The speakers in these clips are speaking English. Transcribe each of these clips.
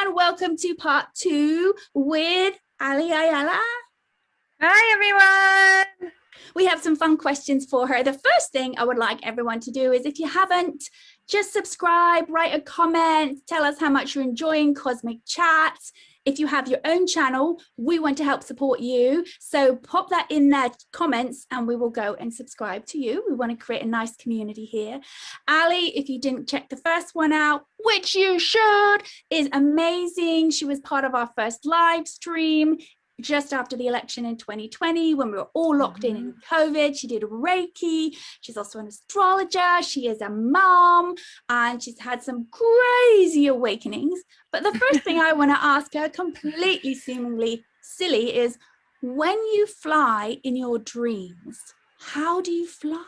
and welcome to part 2 with Ayala. Hi, everyone. We have some fun questions for her. The first thing I would like everyone to do is, if you haven't, just subscribe, write a comment, tell us how much you're enjoying Cosmic Chats. If you have your own channel, we want to help support you. So pop that in their comments and we will go and subscribe to you. We want to create a nice community here. Ali, if you didn't check the first one out, which you should, is amazing. She was part of our first live stream just after the election in 2020 when we were all locked in COVID. She did Reiki. She's also an astrologer. She is a mom and she's had some crazy awakenings. But the first thing I want to ask her, completely seemingly silly, is when you fly in your dreams, how do you fly?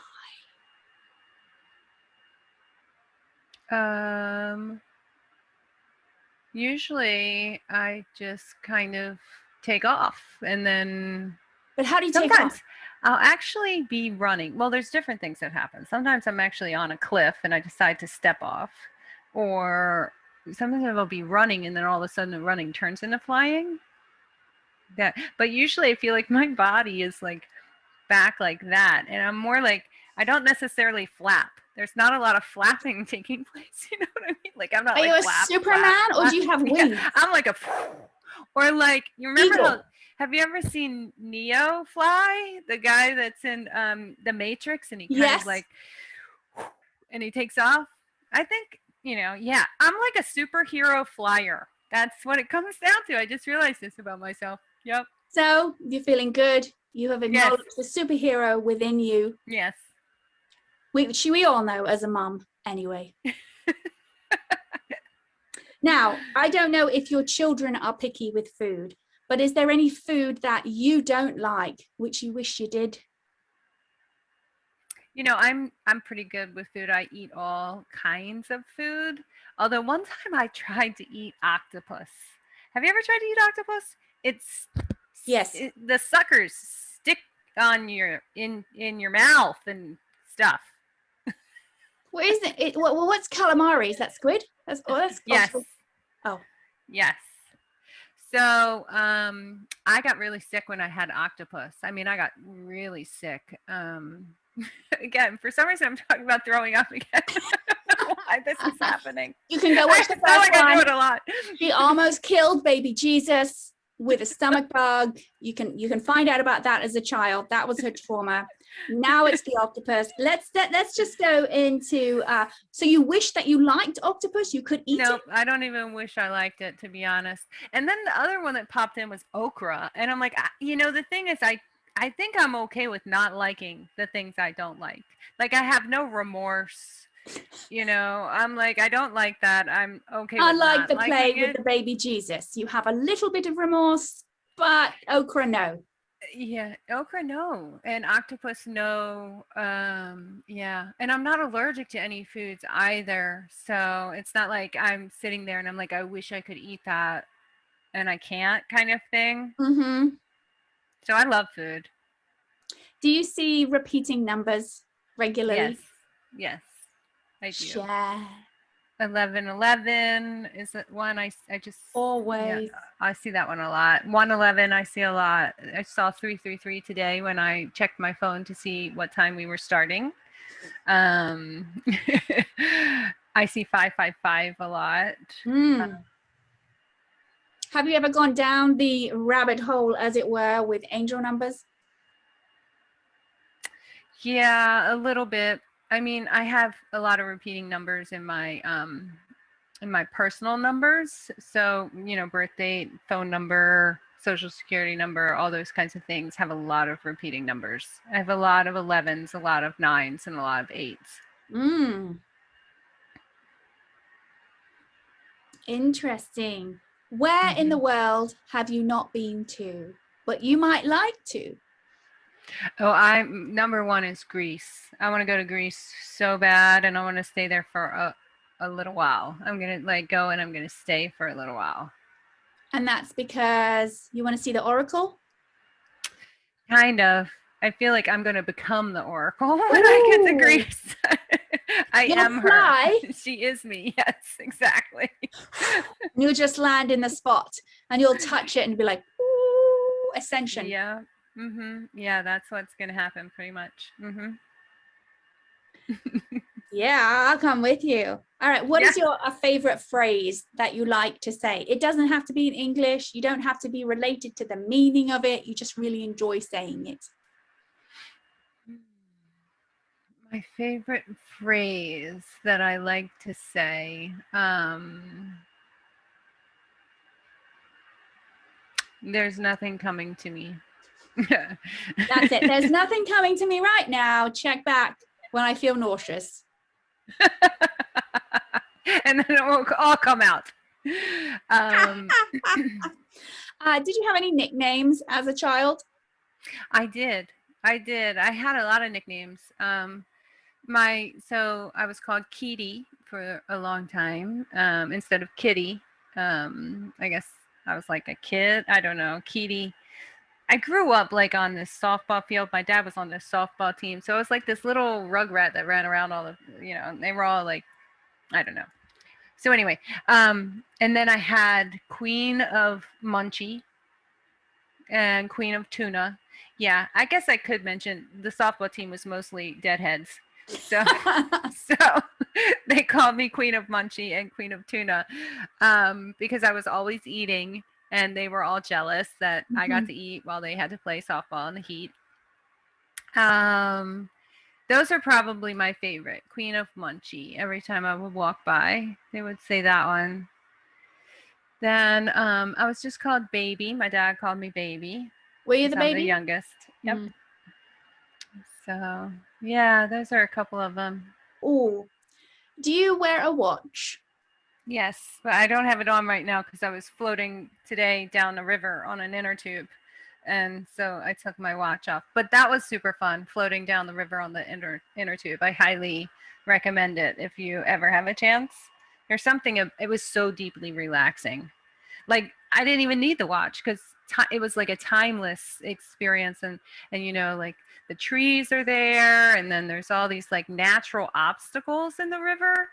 Usually I just kind of take off and then. But how do you take off? I'll actually be running. Well, there's different things that happen. Sometimes I'm actually on a cliff and I decide to step off, or sometimes I'll be running and then all of a sudden the running turns into flying. But usually I feel like my body is like back like that, and I'm more like, I don't necessarily flap. There's not a lot of flapping taking place. You know what I mean? Like I'm not. Are you a Superman, or do you have wings? Yeah, I'm like a, or like, you remember how? Have you ever seen Neo fly? The guy that's in the Matrix, and he kind of like, and he takes off. I think, yeah, I'm like a superhero flyer. That's what it comes down to. I just realized this about myself. Yep. So you're feeling good. You have acknowledged the superhero within you. Yes. Which we all know as a mom anyway. Now, I don't know if your children are picky with food, but is there any food that you don't like, which you wish you did? I'm pretty good with food. I eat all kinds of food. Although one time I tried to eat octopus. Have you ever tried to eat octopus? The suckers stick on in your mouth and stuff. What is it? Well, what's calamari? Is that squid? That's yes. Oh, yes. So I got really sick when I had octopus. I mean, I got really sick. Again, for some reason, I'm talking about throwing up again. I don't know why this is happening. You can go watch the first one. I do it a lot. She almost killed baby Jesus with a stomach bug. You can find out about that as a child. That was her trauma. Now it's the octopus. Let's just go into so you wish that you liked octopus, you could eat it? No, I don't even wish I liked it, to be honest. And then the other one that popped in was okra, and I'm like, the thing is, I think I'm okay with not liking the things I don't like. Like, I have no remorse. I'm like, I don't like that. I'm okay with Unlike the play with the baby Jesus, you have a little bit of remorse, but okra, no. Yeah, okra, no. And octopus, no. Yeah. And I'm not allergic to any foods either. So it's not like I'm sitting there and I'm like, I wish I could eat that and I can't, kind of thing. Mm-hmm. So I love food. Do you see repeating numbers regularly? Yes, I do. Share. 1111 is one I just always. Yeah, I see that one a lot. 111 I see a lot. I saw 333 today when I checked my phone to see what time we were starting. I see 555 a lot. Have you ever gone down the rabbit hole, as it were, with angel numbers? Yeah, a little bit. I mean, I have a lot of repeating numbers in my personal numbers. So, birth date, phone number, social security number, all those kinds of things have a lot of repeating numbers. I have a lot of 11s, a lot of 9s, and a lot of 8s. Interesting. Where in the world have you not been to, but you might like to? Oh, number one is Greece. I want to go to Greece so bad, and I want to stay there for a little while. I'm going to go and I'm going to stay for a little while. And that's because you want to see the oracle? Kind of. I feel like I'm going to become the oracle when I get to Greece. I am her. She is me. Yes, exactly. And you'll just land in the spot and you'll touch it and be like, ooh, ascension. Yeah. Yeah, that's what's going to happen pretty much. Yeah, I'll come with you. All right. What is your favorite phrase that you like to say? It doesn't have to be in English. You don't have to be related to the meaning of it. You just really enjoy saying it. My favorite phrase that I like to say, there's nothing coming to me. That's it. There's nothing coming to me right now. Check back when I feel nauseous. And then it will all come out. Did you have any nicknames as a child? I did. I had a lot of nicknames. So I was called Kitty for a long time, instead of Kitty. I guess I was like a kid. I don't know, Kitty. I grew up like on this softball field. My dad was on this softball team. So I was like this little rugrat that ran around all the, they were all like, I don't know. So anyway, and then I had Queen of Munchie and Queen of Tuna. Yeah, I guess I could mention the softball team was mostly deadheads. So they called me Queen of Munchie and Queen of Tuna, because I was always eating. And they were all jealous that I got to eat while they had to play softball in the heat. Those are probably my favorite. Queen of Munchie. Every time I would walk by, they would say that one. Then I was just called Baby. My dad called me Baby. Were you the baby? I'm the youngest. Yep. So yeah, those are a couple of them. Oh, do you wear a watch? Yes, but I don't have it on right now because I was floating today down the river on an inner tube. And so I took my watch off. But that was super fun, floating down the river on the inner tube. I highly recommend it if you ever have a chance. There's something, it was so deeply relaxing. Like, I didn't even need the watch because it was like a timeless experience. And like the trees are there. And then there's all these like natural obstacles in the river,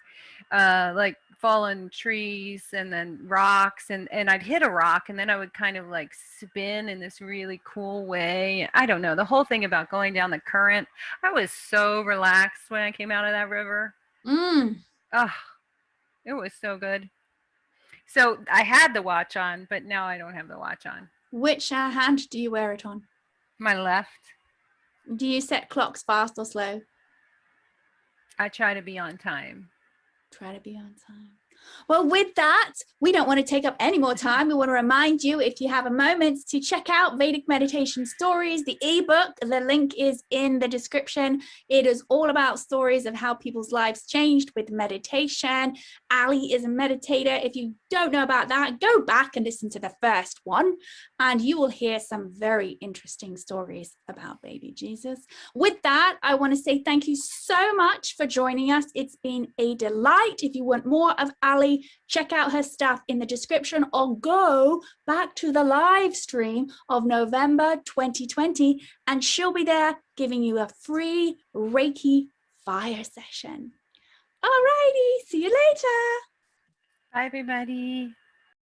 like fallen trees and then rocks. And I'd hit a rock and then I would kind of like spin in this really cool way. I don't know. The whole thing about going down the current, I was so relaxed when I came out of that river. Oh, it was so good. So I had the watch on, but now I don't have the watch on. Which hand do you wear it on? My left. Do you set clocks fast or slow? I try to be on time. Try to be on time. Well, with that, we don't want to take up any more time. We want to remind you, if you have a moment, to check out Vedic Meditation Stories, the ebook. The link is in the description. It is all about stories of how people's lives changed with meditation. Ali is a meditator. If you don't know about that, go back and listen to the first one, and you will hear some very interesting stories about baby Jesus. With that, I want to say thank you so much for joining us. It's been a delight. If you want more of Ali, check out her stuff in the description or go back to the live stream of November 2020 and she'll be there giving you a free Reiki fire session. Alrighty, see you later. Bye everybody.